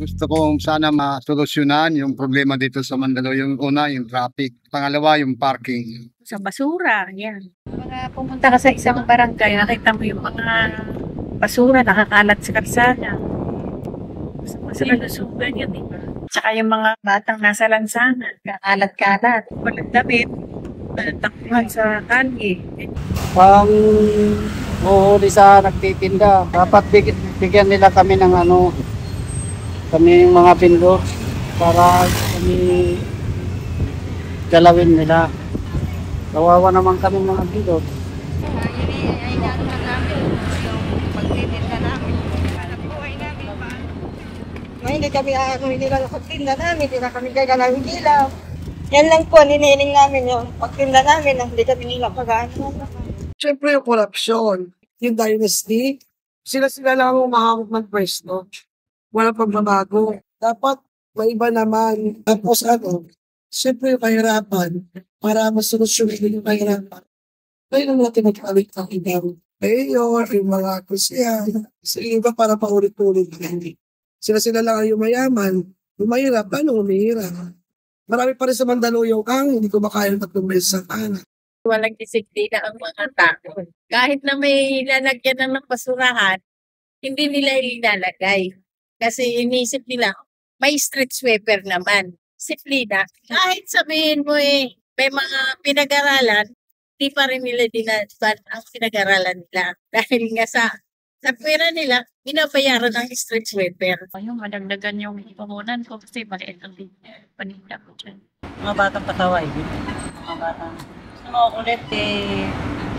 Gusto ko sana masolusyonan yung problema dito sa Mandaluyong. Yung una, yung traffic. Pangalawa, yung parking. Sa basura, yan. Mga pumunta ka sa isang barangay, nakita mo yung mga basura nakakalat sa kalsada. Sa kalusugan yan, di ba? Tsaka yung mga batang nasa lansangan, kakalat-kalat. Walang damit, takbuhan sa kalye. Pang uhuli sa nagtitinda, dapat bigyan nila kami ng kami yung mga vendor para kami galawin nila. Kawawa naman kami mga vendor. Ay naman namin yung pagtitinda namin. Hanap buhay namin pa. Hindi kami nila yung pagtinda namin, hindi na kami gagalawin ilaw. Yan lang po, niniling namin yung pagtinda namin, hindi kami nila pag-ano. Siyempre yung corruption, yung dynasty, sila lang ang mahamot ng pwesto. Walang pagbabago. Dapat may iba naman. Tapos siyempre yung kahirapan, para masolusyonan yung kahirapan. Kaya lang natin nag-alit ang ibang mayor, yung mga kusyan. Sa iba para paulit-ulit. Sila lang ang yumayaman. Yung mahirap, paano umihirap? Marami pa rin sa Mandaluyong hindi ko makaya ng 3 beses sa tahanan. Walang disiplina ang mga tao. Kahit na may lalagyan ng basurahan, hindi nila ilalagay. Kasi inisip nila, may street sweeper naman. Disiplina. Kahit sabihin mo may mga pinag-aralan, di pa rin nila dinadpan ang pinag-aralan nila. Dahil nga sa pera nila, binabayaran ng street sweeper. Ayun, madagdagan yung puhunan ko kasi maliit ang paninda ko dyan. Mga batang pataway. Mga batang kulit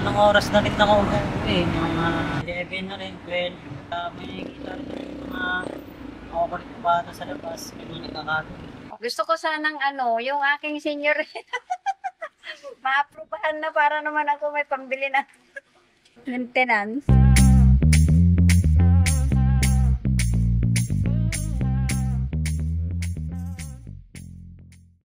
anong oras na rin ako umuwi. Mga 11 na rin, 12. May kita rin yung mga kulit na bata sa labas. May mga nakakagod. Gusto ko sanang yung aking senior ma-aprobahan na para naman ako may pambili ng maintenance.